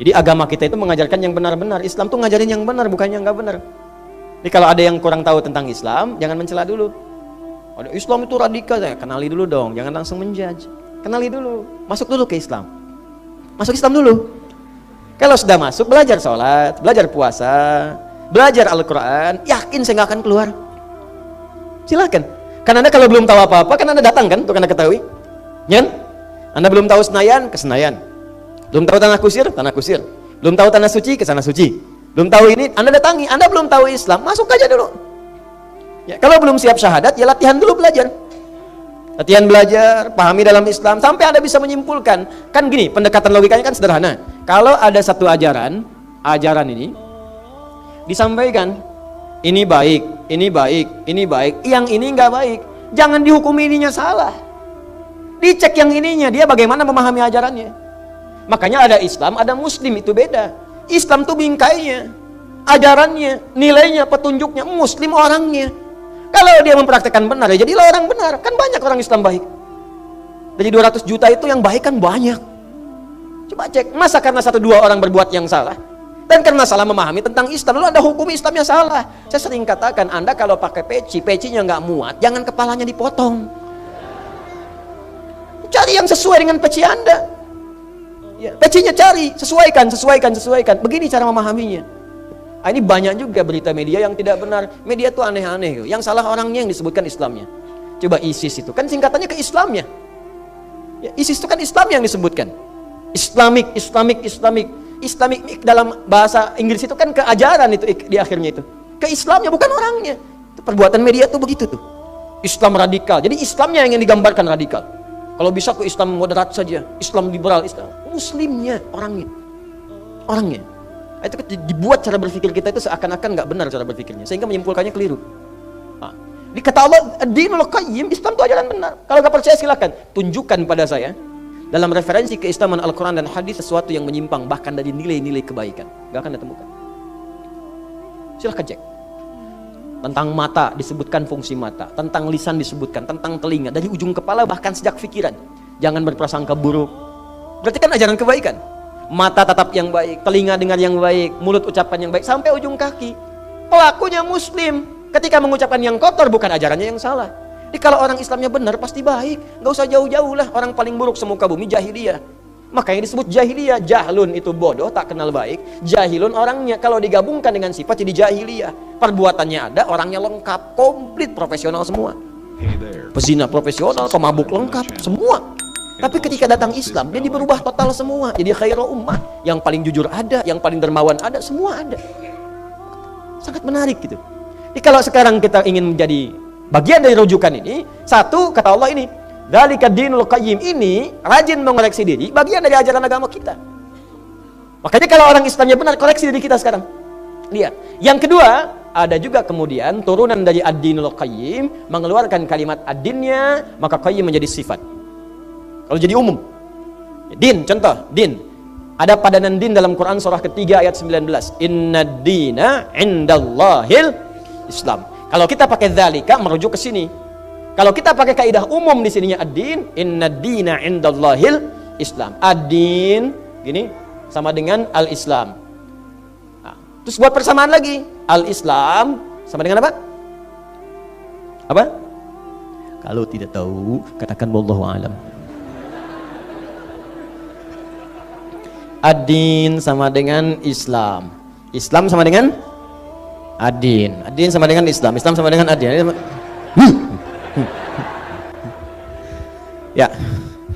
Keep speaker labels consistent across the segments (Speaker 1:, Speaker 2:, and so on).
Speaker 1: Jadi agama kita itu mengajarkan yang benar-benar. Islam tuh ngajarin yang benar, bukan yang nggak benar. Jadi kalau ada yang kurang tahu tentang Islam, jangan mencela dulu. Ada Islam itu radikal, ya kenali dulu dong, jangan langsung menjudge. Kenali dulu, masuk dulu ke Islam. Masuk Islam dulu. Kalau sudah masuk, belajar sholat, belajar puasa, belajar Al-Quran, yakin saya nggak akan keluar. Silakan. Karena Anda kalau belum tahu apa-apa, kan Anda datang kan, untuk Anda ketahui. Nyan? Anda belum tahu Senayan, ke Senayan. Belum tahu tanah kusir, tanah kusir. Belum tahu tanah suci, ke sana suci. Belum tahu ini, Anda datangi. Anda belum tahu Islam, masuk aja dulu. Ya, kalau belum siap syahadat, ya latihan dulu belajar. Latihan belajar, pahami dalam Islam, sampai Anda bisa menyimpulkan. Kan gini, pendekatan logikanya kan sederhana. Kalau ada satu ajaran ini disampaikan, ini baik, ini baik, ini baik, yang ini nggak baik. Jangan dihukumi ininya salah. Dicek yang ininya, dia bagaimana memahami ajarannya. Makanya ada Islam, ada Muslim, itu beda. Islam tuh bingkainya, ajarannya, nilainya, petunjuknya. Muslim orangnya. Kalau dia mempraktekkan benar, ya jadilah orang benar. Kan banyak orang Islam baik. Dari 200 juta itu yang baik kan banyak. Coba cek, masa karena 1-2 orang berbuat yang salah? Dan karena salah memahami tentang Islam, lalu Anda hukum Islamnya salah. Saya sering katakan, Anda kalau pakai pecinya nggak muat, jangan kepalanya dipotong. Cari yang sesuai dengan peci Anda. Ya, pecinya cari, sesuaikan. Begini cara memahaminya. Ini banyak juga berita media yang tidak benar. Media itu aneh-aneh. Yang salah orangnya yang disebutkan Islamnya. Coba ISIS itu, kan singkatannya ke Islamnya. Ya, ISIS itu kan Islam yang disebutkan. Islamic dalam bahasa Inggris itu kan keajaran itu di akhirnya itu. Ke Islamnya, bukan orangnya. Itu perbuatan media tuh begitu tuh. Islam radikal. Jadi Islamnya yang digambarkan radikal. Kalau bisa ke Islam moderat saja, Islam liberal, Islam Muslimnya, orangnya. Itu dibuat cara berpikir kita itu seakan-akan nggak benar cara berpikirnya, sehingga menyimpulkannya keliru. Di kata Allah, Ad-Dinul Qayyim, Islam itu ajaran benar. Kalau nggak percaya silakan, tunjukkan pada saya dalam referensi keislaman Al-Quran dan Hadis sesuatu yang menyimpang bahkan dari nilai-nilai kebaikan. Nggak akan ditemukan. Silakan cek. Tentang mata disebutkan fungsi mata, tentang lisan disebutkan, tentang telinga, dari ujung kepala bahkan sejak pikiran. Jangan berprasangka buruk. Berarti kan ajaran kebaikan. Mata tatap yang baik, telinga dengar yang baik, mulut ucapan yang baik, sampai ujung kaki. Pelakunya Muslim. Ketika mengucapkan yang kotor, bukan ajarannya yang salah. Jadi kalau orang Islamnya benar pasti baik. Nggak usah jauh-jauh lah. Orang paling buruk semuka bumi jahiliyah. Makanya disebut jahiliyah. Jahlun itu bodoh, tak kenal baik. Jahilun orangnya, kalau digabungkan dengan sifat jadi jahiliyah. Perbuatannya ada, orangnya lengkap, komplit, profesional semua. Pezina profesional, pemabuk lengkap, semua. Tapi ketika datang Islam, dia berubah total semua. Jadi khairul ummah. Yang paling jujur ada, yang paling dermawan ada, semua ada. Sangat menarik gitu. Jadi kalau sekarang kita ingin menjadi bagian dari rujukan ini, satu, kata Allah ini, Dzalika Dinul Qayyim, ini rajin mengoreksi diri, bagian dari ajaran agama kita. Makanya kalau orang Islamnya benar, koreksi diri kita sekarang. Lihat. Yang kedua, ada juga kemudian turunan dari Ad-Dinul Qayyim, mengeluarkan kalimat ad-dinnya, maka qayyim menjadi sifat. Kalau jadi umum. Din, contoh, din. Ada padanan din dalam Quran surah ketiga ayat 19. Innad dina indallahil Islam. Kalau kita pakai dzalika merujuk ke sini. Kalau kita pakai kaidah umum di sininya ad-din, innad dina indallahil Islam. Ad-din gini sama dengan al-Islam. Nah, terus buat persamaan lagi. Al-Islam sama dengan apa? Apa? Kalau tidak tahu, katakan wallahu alam. Ad-din sama dengan Islam. Islam sama dengan ad-din. Ad-din sama dengan Islam. Islam sama dengan ad-din. Ya,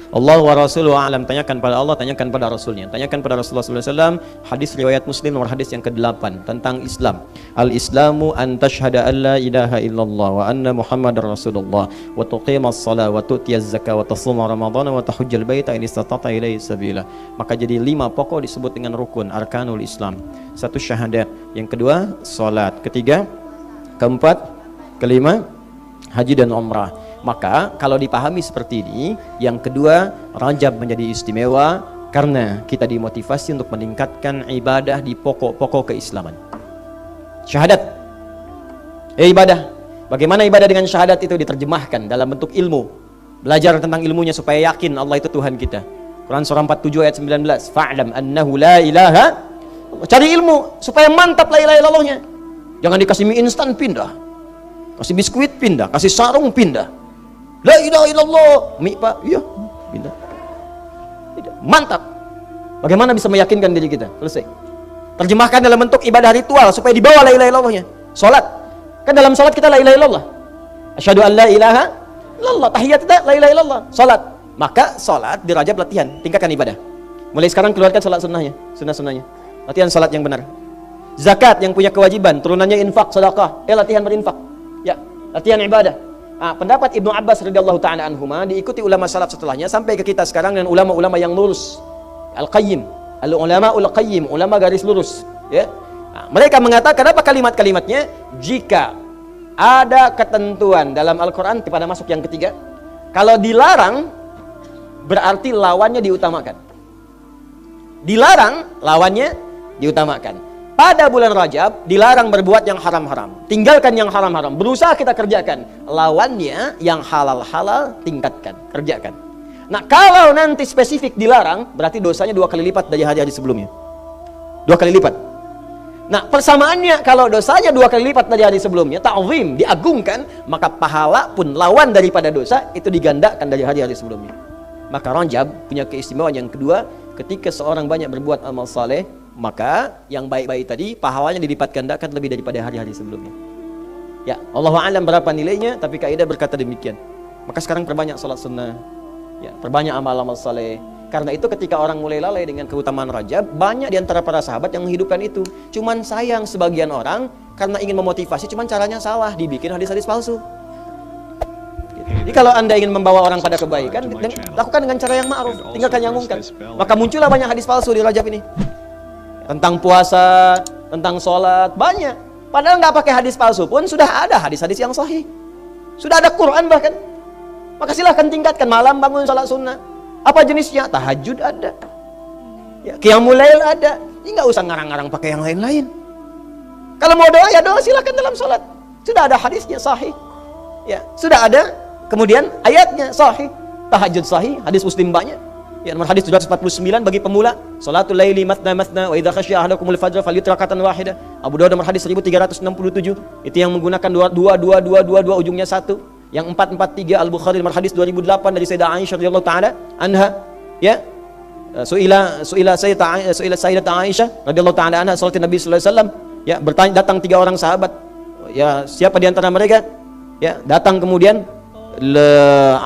Speaker 1: Allah wa rasuluhu a'lam. Tanyakan pada Allah, tanyakan pada Rasulnya. Tanyakan pada Rasulullah SAW. Hadis riwayat Muslim nomor hadis yang ke-8 tentang Islam. Al-Islamu an tashhada an la ilaha illallah wa anna Muhammadar Rasulullah wa tuqimas salat wa tu'tiyaz zakah wa tasuma ramadhana wa tahujjal baita in istata'ta ilaihi sabila. Maka jadi 5 pokok disebut dengan rukun arkanul Islam. 1 syahadat, yang kedua salat, ketiga, keempat, kelima haji dan umrah. Maka kalau dipahami seperti ini, yang kedua, Rajab menjadi istimewa karena kita dimotivasi untuk meningkatkan ibadah di pokok-pokok keislaman. Syahadat, ibadah. Bagaimana ibadah dengan syahadat itu diterjemahkan dalam bentuk ilmu. Belajar tentang ilmunya supaya yakin Allah itu Tuhan kita. Quran surah 47 ayat 19. Fa'lam annahu la ilaha. Cari ilmu supaya mantap la ilaha illallahnya. Jangan dikasih mie instan pindah. Kasih biskuit pindah, kasih sarung pindah. La ilaha illallah. Mie Pak, iya, pindah. Tidak. Mantap. Bagaimana bisa meyakinkan diri kita? Selesai. Terjemahkan dalam bentuk ibadah ritual supaya dibawa la ilaha illallahnya. Salat. Kan dalam salat kita la ilaha illallah. Asyhadu an la ilaha illallah. Tahiyat kita la ilaha illallah. Salat. Maka salat di Rajab latihan, tingkatkan ibadah. Mulai sekarang keluarkan salat sunnahnya, sunnah-sunnahnya. Latihan salat yang benar. Zakat yang punya kewajiban, turunannya infak, sedekah. Latihan berinfak. Ya, latihan ibadah. Pendapat Ibnu Abbas radhiyallahu taala anhuma diikuti ulama salaf setelahnya sampai ke kita sekarang dan ulama-ulama yang lurus. Al-Qayyim, al-ulama ul-Qayyim, ulama garis lurus, ya. Mereka mengatakan apa kalimat-kalimatnya? Jika ada ketentuan dalam Al-Qur'an pada masuk yang ketiga, kalau dilarang berarti lawannya diutamakan. Dilarang, lawannya diutamakan. Pada bulan Rajab dilarang berbuat yang haram-haram, tinggalkan yang haram-haram, berusaha kita kerjakan. Lawannya yang halal-halal tingkatkan, kerjakan. Nah, kalau nanti spesifik dilarang, berarti dosanya 2 kali lipat dari hari-hari sebelumnya. 2 kali lipat. Nah, persamaannya kalau dosanya 2 kali lipat dari hari sebelumnya, ta'zim, diagungkan, maka pahala pun lawan daripada dosa itu digandakan dari hari-hari sebelumnya. Maka Rajab punya keistimewaan yang kedua, ketika seorang banyak berbuat amal saleh, maka yang baik-baik tadi pahalanya dilipat gandakan lebih daripada hari-hari sebelumnya. Ya, Allahu a'lam berapa nilainya, tapi kaidah berkata demikian. Maka sekarang perbanyak salat sunnah, ya, perbanyak amal-amal saleh. Karena itu ketika orang mulai lalai dengan keutamaan Rajab, banyak di antara para sahabat yang menghidupkan itu. Cuman sayang sebagian orang karena ingin memotivasi, cuman caranya salah, dibikin hadis-hadis palsu. Jadi kalau Anda ingin membawa orang pada kebaikan, lakukan dengan cara yang ma'ruf, tinggalkan yang mungkar. Maka muncullah banyak hadis palsu di Rajab ini. Tentang puasa, tentang sholat, banyak. Padahal nggak pakai hadis palsu pun sudah ada hadis-hadis yang sahih. Sudah ada Quran bahkan. Maka silahkan tingkatkan, malam bangun sholat sunnah. Apa jenisnya? Tahajud ada. Ya, qiyamul lail ada. Ini nggak usah ngarang-ngarang pakai yang lain-lain. Kalau mau doa ya doa silahkan dalam sholat. Sudah ada hadisnya sahih. Ya, sudah ada. Kemudian ayatnya sahih, tahajud sahih, hadis Muslim banyak. Ya, nomor hadis 749 bagi pemula, salatul laili matna matna wa idza khasyiya ahadakumul fajr falyutir rakatan wahidah. Abu Dawud nomor hadis 1367. Itu yang menggunakan 2 ujungnya 1. Yang 443 Al-Bukhari nomor hadis 2008 dari Sayyidah Aisyah radhiyallahu taala anha. Ya. Suila Sayyidat Aisyah radhiyallahu taala anha salat Nabi sallallahu alaihi wasallam. Ya, bertanya, datang 3 orang sahabat. Ya, siapa di antara mereka? Ya, datang kemudian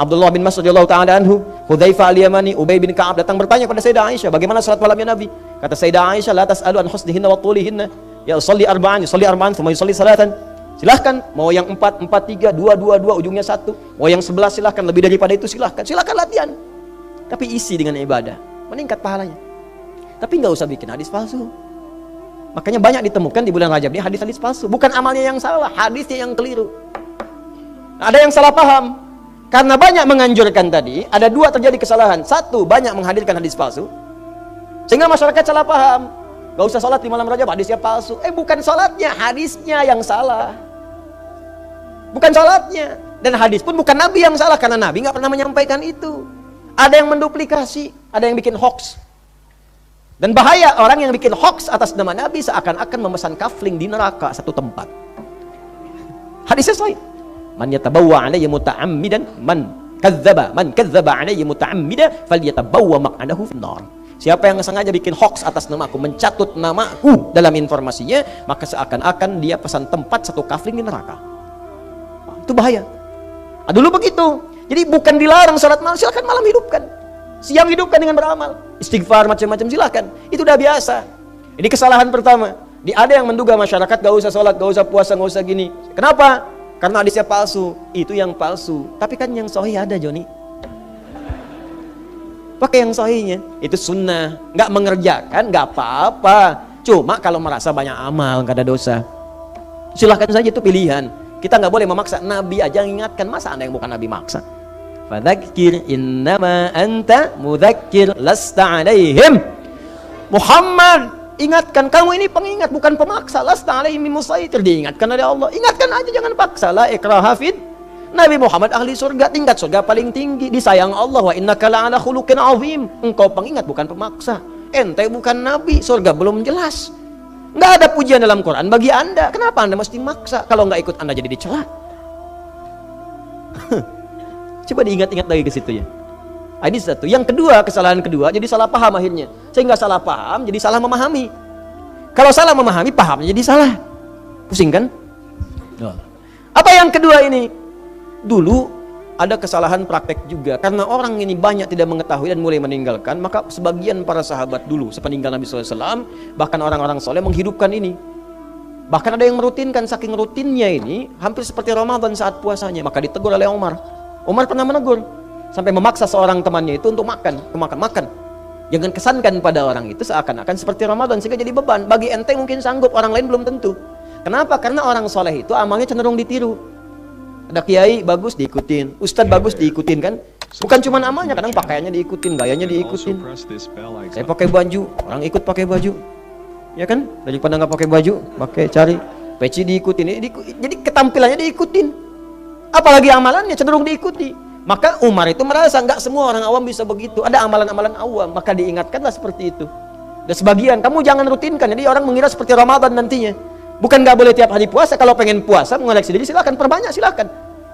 Speaker 1: Abdullah bin Mas'ud radhiyallahu taala anhu, Hudzaifah al-Yamani, Ubay bin Ka'ab datang bertanya kepada Sayyidah Aisyah, bagaimana salat malamnya Nabi? Kata Sayyidah Aisyah, la tas'alu an husnihinna wa tulihinna. Ya, usolli arba'an, thumma yusolli salatan. Silahkan, mau yang 4, 4, 3, 2, 2, 2 ujungnya 1. Mau yang 11 silahkan, lebih daripada itu silahkan. Silahkan latihan. Tapi isi dengan ibadah, meningkat pahalanya. Tapi nggak usah bikin hadis palsu. Makanya banyak ditemukan di bulan Rajab ini hadis-hadis palsu. Bukan amalnya yang salah, hadisnya yang keliru. Ada yang salah paham. Karena banyak menganjurkan tadi, ada 2 terjadi kesalahan. 1, banyak menghadirkan hadis palsu, sehingga masyarakat salah paham. Gak usah sholat di malam Rajab, hadisnya palsu. Bukan sholatnya, hadisnya yang salah. Bukan sholatnya. Dan hadis pun bukan Nabi yang salah, karena Nabi gak pernah menyampaikan itu. Ada yang menduplikasi, ada yang bikin hoax. Dan bahaya orang yang bikin hoax atas nama Nabi seakan-akan memesan kafling di neraka satu tempat. Hadisnya sahih. Man yatabawwa alayya muta'ammidan man kadzdzaba alayya muta'ammidan falyatabawwa maq'adahu finnar. Siapa yang sengaja bikin hoax atas namaku, mencatut namaku dalam informasinya, maka seakan-akan dia pesan tempat satu kafling di neraka. Itu bahaya. Dulu begitu. Jadi bukan dilarang salat malam, silakan malam hidupkan. Siang hidupkan dengan beramal, istighfar macam-macam silakan. Itu udah biasa. Ini kesalahan pertama. Ada yang menduga masyarakat gak usah sholat, gak usah puasa, gak usah gini. Kenapa? Karena hadisnya palsu. Itu yang palsu. Tapi kan yang sahih ada, Joni. Pakai yang sahihnya. Itu sunnah. Gak mengerjakan, gak apa-apa. Cuma kalau merasa banyak amal, gak ada dosa, silahkan saja, itu pilihan. Kita gak boleh memaksa. Nabi aja ingatkan, masa Anda yang bukan Nabi maksa? Fadzakir innama anta mudzakir lasta alaihim. Muhammad, ingatkan, kamu ini pengingat bukan pemaksa. Lasta alaihim musaitir, diingatkan oleh Allah. Ingatkan aja, jangan paksa. La ikraha fid. Nabi Muhammad ahli surga, tingkat surga paling tinggi, disayang Allah. Wa innaka la'ala khuluqin azim. Engkau pengingat bukan pemaksa. Ente bukan nabi, surga belum jelas. Nggak ada pujian dalam Quran bagi Anda. Kenapa Anda mesti maksa? Kalau nggak ikut Anda jadi dicela. Coba diingat-ingat lagi ke situ ya. Ini satu. Yang kedua, kesalahan kedua, jadi salah paham akhirnya. Sehingga salah paham jadi salah memahami. Kalau salah memahami, pahamnya jadi salah. Pusing kan? Apa yang kedua ini? Dulu ada kesalahan praktek juga, karena orang ini banyak tidak mengetahui dan mulai meninggalkan, maka sebagian para sahabat dulu sepeninggal Nabi SAW, bahkan orang-orang soleh menghidupkan ini. Bahkan ada yang merutinkan, saking rutinnya ini hampir seperti Ramadan saat puasanya. Maka ditegur oleh Umar. Umar pernah menegur sampai memaksa seorang temannya itu untuk makan. Jangan kesankan pada orang itu seakan-akan seperti Ramadan sehingga jadi beban. Bagi ente mungkin sanggup, orang lain belum tentu. Kenapa? Karena orang soleh itu amalnya cenderung ditiru. Ada kiai bagus diikutin, ustadz bagus diikutin kan? Bukan cuma amalnya, kadang pakaiannya diikutin, gayanya diikutin. Saya pakai baju, orang ikut pakai baju, ya kan? Daripada nggak pakai baju, pakai cari peci diikutin. Jadi ketampilannya diikutin. Apalagi amalannya cenderung diikuti. Maka Umar itu merasa nggak semua orang awam bisa begitu. Ada amalan-amalan awam, maka diingatkanlah seperti itu. Dan sebagian kamu jangan rutinkan, jadi orang mengira seperti Ramadan nantinya. Bukan nggak boleh tiap hari puasa. Kalau pengen puasa mengoleksi diri silakan, perbanyak silakan.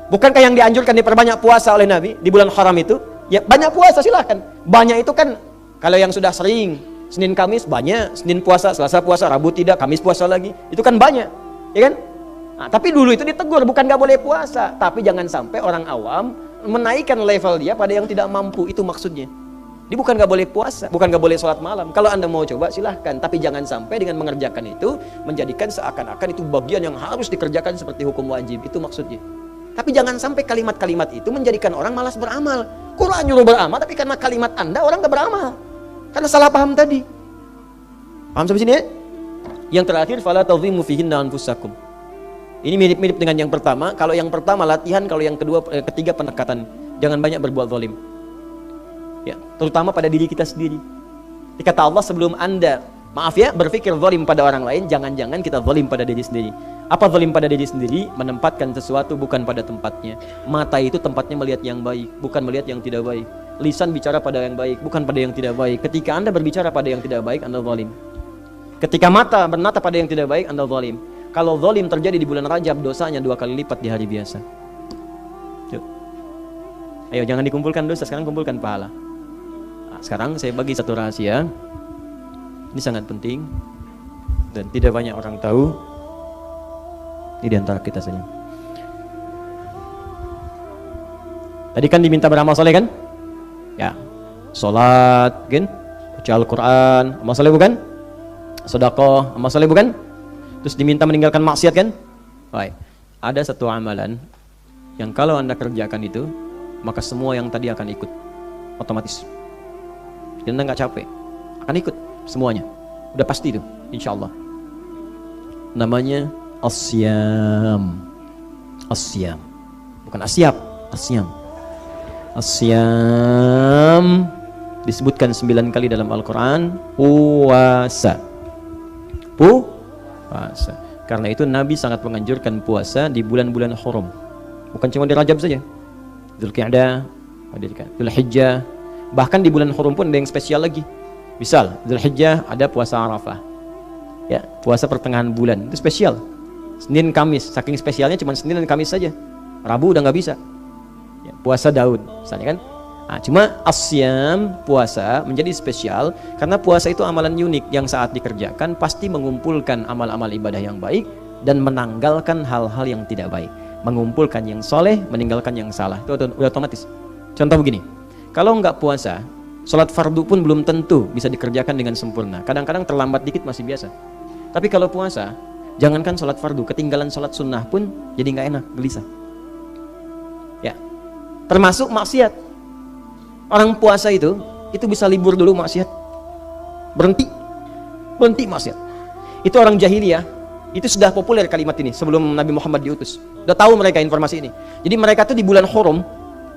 Speaker 1: Bukankah yang dianjurkan diperbanyak puasa oleh Nabi di bulan haram itu? Ya banyak puasa silakan. Banyak itu kan kalau yang sudah sering Senin Kamis banyak, Senin puasa, Selasa puasa, Rabu tidak, Kamis puasa lagi. Itu kan banyak, ya kan? Nah, tapi dulu itu ditegur, bukan nggak boleh puasa, tapi jangan sampai orang awam menaikkan level dia pada yang tidak mampu. Itu maksudnya. Ini bukan nggak boleh puasa, bukan nggak boleh sholat malam. Kalau Anda mau coba silahkan, tapi jangan sampai dengan mengerjakan itu menjadikan seakan-akan itu bagian yang harus dikerjakan seperti hukum wajib. Itu maksudnya. Tapi jangan sampai kalimat-kalimat itu menjadikan orang malas beramal. Quran nyuruh beramal, tapi karena kalimat Anda orang nggak beramal, karena salah paham tadi. Paham sampai sini ya? Yang terakhir, fala tazimu fihinna anfusakum. Ini mirip-mirip dengan yang pertama. Kalau yang pertama latihan, kalau yang ketiga pendekatan. Jangan banyak berbuat zalim. Ya, terutama pada diri kita sendiri. Dikata Allah, sebelum Anda berpikir zalim pada orang lain, jangan-jangan kita zalim pada diri sendiri. Apa zalim pada diri sendiri? Menempatkan sesuatu bukan pada tempatnya. Mata itu tempatnya melihat yang baik, bukan melihat yang tidak baik. Lisan bicara pada yang baik, bukan pada yang tidak baik. Ketika Anda berbicara pada yang tidak baik, Anda zalim. Ketika mata bernata pada yang tidak baik, Anda zalim. Kalau zalim terjadi di bulan Rajab, dosanya 2 kali lipat di hari biasa. Yuk. Ayo, jangan dikumpulkan dosa, sekarang kumpulkan pahala. Sekarang saya bagi satu rahasia. Ini sangat penting dan tidak banyak orang tahu. Ini di antara kita saja. Tadi kan diminta beramal soleh kan? Ya, sholat, kan? Baca Al-Quran, amal soleh bukan? Sedekah, amal soleh bukan? Terus diminta meninggalkan maksiat kan? Baik. Ada satu amalan yang kalau Anda kerjakan itu, maka semua yang tadi akan ikut otomatis. Dan Anda nggak capek, akan ikut semuanya. Udah pasti itu, insya Allah. Namanya asyam. Asyam, bukan asyap, asyam. Asyam disebutkan 9 kali dalam Al-Quran. Puasa. Puasa. Karena itu Nabi sangat menganjurkan puasa di bulan-bulan haram. Bukan cuma di Rajab saja. Dzulqa'dah, Dzulhijjah. Bahkan di bulan haram pun ada yang spesial lagi. Misal, Dzulhijjah ada puasa Arafah. Ya, puasa pertengahan bulan. Itu spesial. Senin Kamis, saking spesialnya cuma Senin dan Kamis saja. Rabu udah nggak bisa. Ya, puasa Daud, misalnya kan. Nah, cuma asyam, puasa menjadi spesial karena puasa itu amalan unik yang saat dikerjakan pasti mengumpulkan amal-amal ibadah yang baik dan menanggalkan hal-hal yang tidak baik. Mengumpulkan yang soleh, meninggalkan yang salah. Itu udah otomatis. Contoh begini, kalau nggak puasa, sholat fardu pun belum tentu bisa dikerjakan dengan sempurna. Kadang-kadang terlambat dikit masih biasa. Tapi kalau puasa, jangankan sholat fardu, ketinggalan sholat sunnah pun jadi nggak enak, gelisah. Ya, termasuk maksiat. Orang puasa itu bisa libur dulu maksiat, berhenti maksiat. Itu orang jahiliyah, itu sudah populer kalimat ini sebelum Nabi Muhammad diutus. Udah tahu mereka informasi ini. Jadi mereka tuh di bulan haram,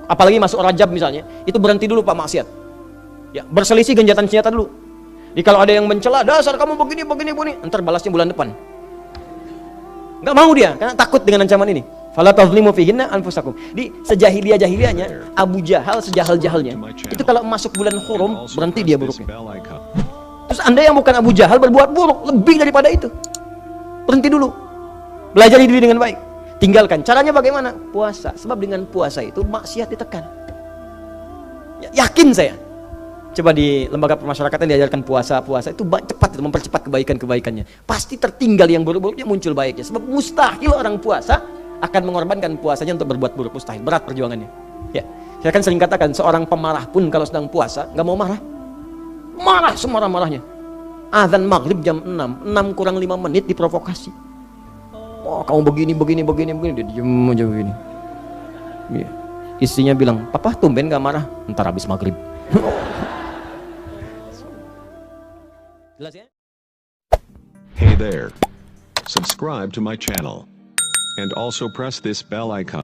Speaker 1: apalagi masuk Rajab misalnya, itu berhenti dulu pak maksiat. Ya, berselisih genjatan senjata dulu. Jadi kalau ada yang mencela, dasar kamu begini, ntar balasnya bulan depan. Nggak mau dia, karena takut dengan ancaman ini. Fala tazlimu fihinna anfusakum. Di sejahiliyah-jahiliyahnya, Abu Jahal sejahal-jahalnya, itu kalau masuk bulan Hurum berhenti dia buruknya. Terus Anda yang bukan Abu Jahal berbuat buruk lebih daripada itu, berhenti dulu, belajar diri dengan baik, tinggalkan. Caranya bagaimana? Puasa. Sebab dengan puasa itu maksiat ditekan. Yakin saya. Coba di lembaga pemasyarakatan diajarkan puasa itu cepat, itu mempercepat kebaikan-kebaikannya. Pasti tertinggal yang buruk-buruknya, muncul baiknya. Sebab mustahil orang puasa akan mengorbankan puasanya untuk berbuat buruk, mustahil. Berat perjuangannya. Ya, saya kan sering katakan seorang pemarah pun kalau sedang puasa nggak mau marah, marah semarah-marahnya. Azan maghrib jam 6 kurang 5 menit diprovokasi. Oh, kamu begini, dia diem aja begini. Ya. Istrinya bilang, papa tumben gak marah? Ntar habis maghrib. Jelas ya?
Speaker 2: Hey there. Subscribe to my channel. And also press this bell icon.